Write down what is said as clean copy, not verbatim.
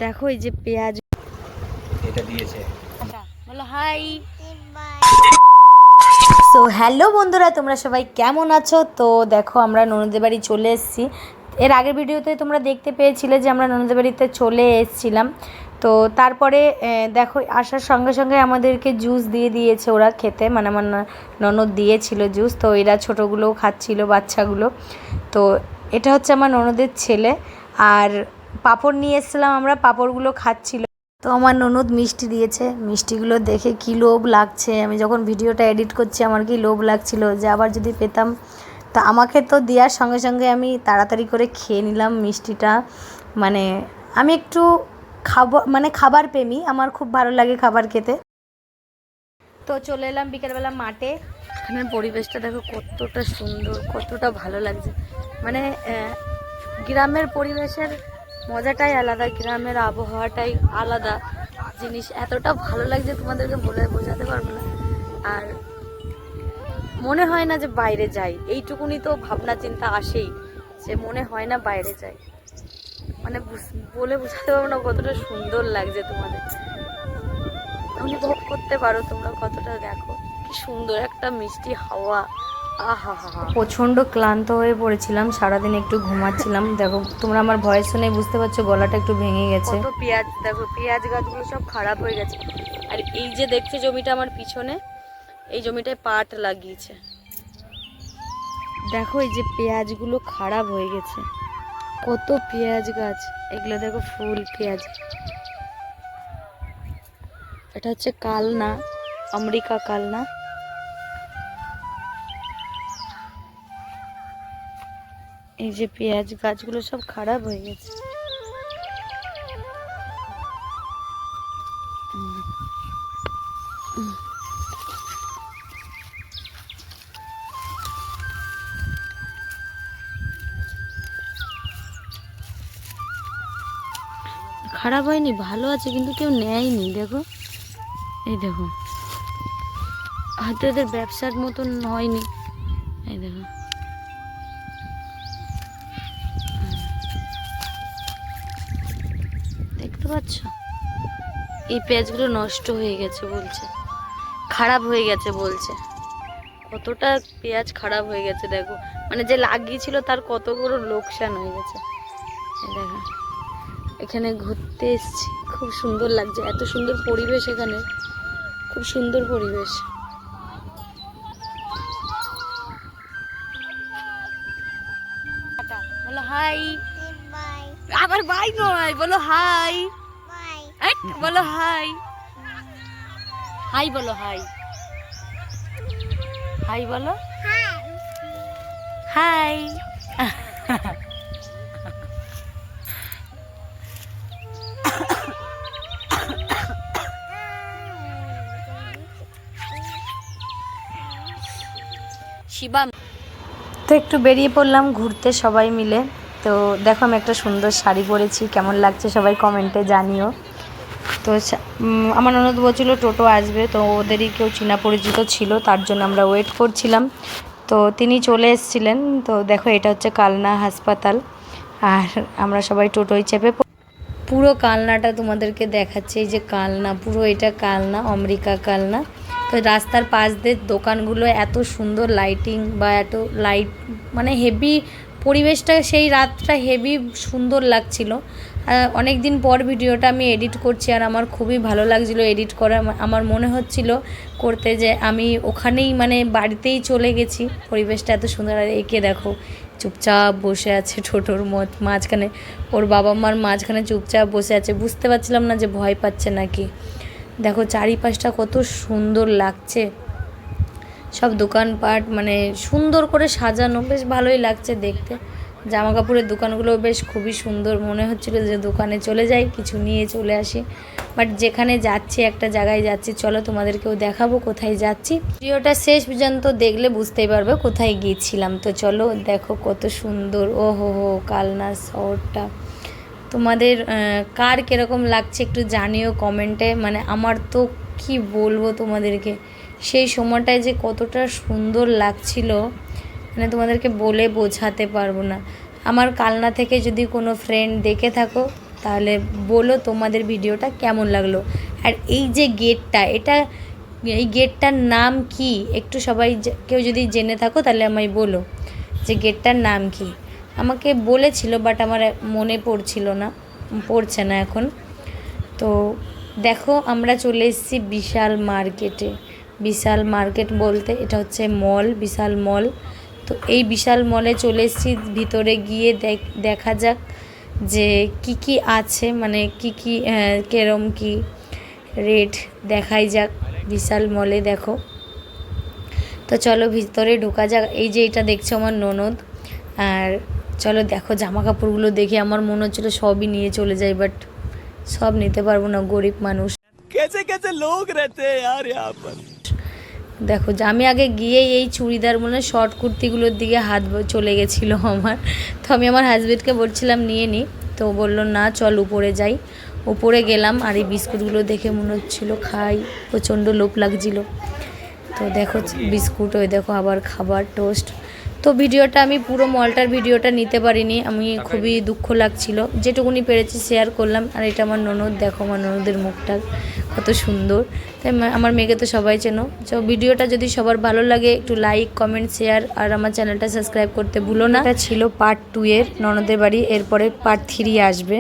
দেখো এই যে পেঁয়াজ এটা দিয়েছে। বলো হাই। সো হ্যালো বন্ধুরা, তোমরা সবাই কেমন আছো? তো দেখো আমরা ননদের বাড়ি চলে এসেছি। এর আগের ভিডিওতে তোমরা দেখতে পেয়েছিলে যে আমরা ননদের বাড়িতে চলে এসেছিলাম। তো তারপরে দেখো আসার সঙ্গে সঙ্গে আমাদেরকে জুস দিয়ে দিয়েছে ওরা খেতে, মানে আমার ননদ দিয়েছিল জুস। তো এরা ছোটোগুলোও খাচ্ছিল, বাচ্চাগুলো। তো এটা হচ্ছে আমার ননদের ছেলে। আর পাঁপড় নিয়ে এসেছিলাম আমরা, পাঁপড়গুলো খাচ্ছিল। তো আমার ননদ মিষ্টি দিয়েছে, মিষ্টিগুলো দেখে কী লোভ লাগছে। আমি যখন ভিডিওটা এডিট করছি আমার কি লোভ লাগছিল যে আবার যদি পেতাম। তা আমাকে তো দেওয়ার সঙ্গে সঙ্গে আমি তাড়াতাড়ি করে খেয়ে নিলাম মিষ্টিটা। মানে আমি একটু খাবার প্রেমী, আমার খুব ভালো লাগে খাবার খেতে। তো চলে এলাম বিকেলবেলা মাঠে। এখানের পরিবেশটা দেখো কতটা সুন্দর, কতটা ভালো লাগছে। মানে গ্রামের পরিবেশের মজাটাই আলাদা, গ্রামের আবহাওয়াটাই আলাদা জিনিস। এতটা ভালো লাগছে তোমাদেরকে বলে বোঝাতে পারবো না। আর মনে হয় না যে বাইরে যাই, এইটুকুনি তো ভাবনা চিন্তা আসেই যে মনে হয় না বাইরে যাই। মানে বলে বোঝাতে পারবো না কতটা সুন্দর লাগছে। তোমাদের অনুভব করতে পারো তোমরা কতটা। দেখো কি সুন্দর একটা মিষ্টি হাওয়া। আহা হা হা, প্রচণ্ড ক্লান্ত হয়ে পড়েছিলাম, সারাদিন একটু ঘুমাচ্ছিলাম। দেখো তোমরা আমার ভয়েস শুনে বুঝতে পারছো গলাটা একটু ভেঙে গেছে। কত পেঁয়াজ, দেখো পেঁয়াজ গাছগুলো সব খারাপ হয়ে গেছে। আর এই যে দেখছো জমিটা আমার পিছনে, এই জমিটায় পাট লাগিয়েছে। দেখো এই যে পেঁয়াজগুলো খারাপ হয়ে গেছে, কত পেঁয়াজ গাছ। এগুলো দেখো ফুল পেঁয়াজ। এটা হচ্ছে কালনা, আমেরিকা কালনা। এই যে পেঁয়াজ গাছগুলো সব খারাপ হয়ে গেছে। খারাপ হয়নি, ভালো আছে, কিন্তু কেউ নেয়নি। দেখো এই দেখো, হয়তো এদের ব্যবসার মতন হয়নি। এই দেখো দেখতে পাচ্ছ, এই পেঁয়াজগুলো নষ্ট হয়ে গেছে বলছে, খারাপ হয়ে গেছে বলছে। কতটা পেঁয়াজ খারাপ হয়ে গেছে দেখো, মানে যে লাগিয়েছিল তার কত বড় লোকসান হয়ে গেছে। দেখো এখানে ঘুরতে এসেছি, খুব সুন্দর লাগছে, এত সুন্দর পরিবেশ এখানে, খুব সুন্দর পরিবেশ। বলো হাই। আবার বাই নয়, বলো হাই। বলো হাই, হাই বলো, হাই হাই বলো, হাই। শিবাম। তো একটু বেরিয়ে পড়লাম ঘুরতে সবাই মিলে। তো দেখো আমি একটা সুন্দর শাড়ি পরেছি, কেমন লাগছে সবাই কমেন্টে জানিও। তো আমার ননদ বলছিল টোটো আসবে, তো ওদেরই কেউ চেনা পরিচিত ছিল, তার জন্য আমরা ওয়েট করছিলাম। তো তিনি চলে এসেছিলেন। তো দেখো এটা হচ্ছে কালনা হাসপাতাল, আর আমরা সবাই টোটোয় চেপে পুরো কালনাটা তোমাদেরকে দেখাচ্ছে। এই যে কালনা, পুরো এটা কালনা, আমেরিকা কালনা। তো রাস্তার পাশ দিয়ে দোকানগুলো, এত সুন্দর লাইটিং বা এত লাইট, মানে হেভি পরিবেশটা, সেই রাতটা হেভি সুন্দর লাগছিল। অনেক দিন পর ভিডিওটা আমি এডিট করছি, আর আমার খুবই ভালো লাগছিলো এডিট করা। আমার মনে হচ্ছিল করতে যে আমি ওখানেই, মানে বাড়িতেই চলে গেছি, পরিবেশটা এত সুন্দর। আর একে দেখো চুপচাপ বসে আছে টোটোর মাঝখানে, ওর বাবা মার মাঝখানে চুপচাপ বসে আছে। বুঝতে পারছিলাম না যে ভয় পাচ্ছে নাকি। দেখো চারিপাশটা কত সুন্দর লাগছে, সব দোকানপাট মানে সুন্দর করে সাজানো, বেশ ভালোই লাগছে দেখতে। জামা কাপড়ের দোকানগুলো বেশ খুবই সুন্দর, মনে হচ্ছিলো যে দোকানে চলে যাই, কিছু নিয়ে চলে আসি। বাট যেখানে যাচ্ছি, একটা জায়গায় যাচ্ছি, চলো তোমাদেরকেও দেখাবো কোথায় যাচ্ছি। ভিডিওটা শেষ পর্যন্ত দেখলে বুঝতেই পারবে কোথায় গিয়েছিলাম। তো চলো দেখো কত সুন্দর। ও হো হো, কালনা শহরটা তোমাদের কার কীরকম লাগছে একটু জানিও কমেন্টে। মানে আমার তো কি বলবো তোমাদেরকে, সেই সময়টায় যে কতটা সুন্দর লাগছিল, মানে তোমাদেরকে বলে বোঝাতে পারবো না। আমার কালনা থেকে যদি কোনো ফ্রেন্ড দেখে থাকো তাহলে বলো তোমাদের ভিডিওটা কেমন লাগলো। আর এই যে গেটটা, এই গেটটার নাম কি, একটু সবাই কেউ যদি জেনে থাকো তাহলে আমায় বলো যে গেটটার নাম কি। আমাকে বলেছিল বাট আমার মনে পড়ছে না এখন। তো দেখো আমরা চলে এসেছি বিশাল মার্কেটে। বিশাল মার্কেট বলতে এটা হচ্ছে মল, বিশাল মল। তো এই বিশাল মলে চলে এসেছি, ভিতরে গিয়ে দেখা যাক যে কি আছে, মানে কি কেরম কি রেট দেখাই যাক বিশাল মলে। দেখো তো চলো ভিতরে ঢোকা যাক। এই যে এটা দেখছো আমার ননদ। আর চলো দেখো জামা কাপড়গুলো দেখে আমার মনে হচ্ছিলো সবই নিয়ে চলে যাই, বাট সব নিতে পারবো না, গরিব মানুষ। कैसे कैसे लोग रहते हैं यार यहाँ पर। দেখো যে আমি আগে গিয়েই এই চুড়িদার শর্ট কুর্তিগুলোর দিকে হাত চলে গেছিলো আমার। তো আমি আমার হাজবেন্ডকে বলছিলাম নিয়ে নিই, তো বললো না চল উপরে যাই। উপরে গেলাম আর এই বিস্কুটগুলো দেখে মনে হচ্ছিলো খাই, প্রচণ্ড লোভ লাগছিলো। তো দেখো বিস্কুট, ওই দেখো আবার খাবার টোস্ট। তো ভিডিওটা আমি পুরো মলটার ভিডিওটা নিতে পারিনি, আমি খুবই দুঃখ লাগছিল, যেটুকুনি পেরেছি শেয়ার করলাম। আর এটা আমার ননদ, দেখো আমার ননদের মুখটা কত সুন্দর। তাই আমার মেয়েকে তো সবাই চেনো। তো ভিডিওটা যদি সবার ভালো লাগে একটু লাইক কমেন্ট শেয়ার আর আমার চ্যানেলটা সাবস্ক্রাইব করতে ভুলো না। এটা ছিল পার্ট 2 এর ননদের বাড়ি, এরপরে পার্ট 3 আসবে।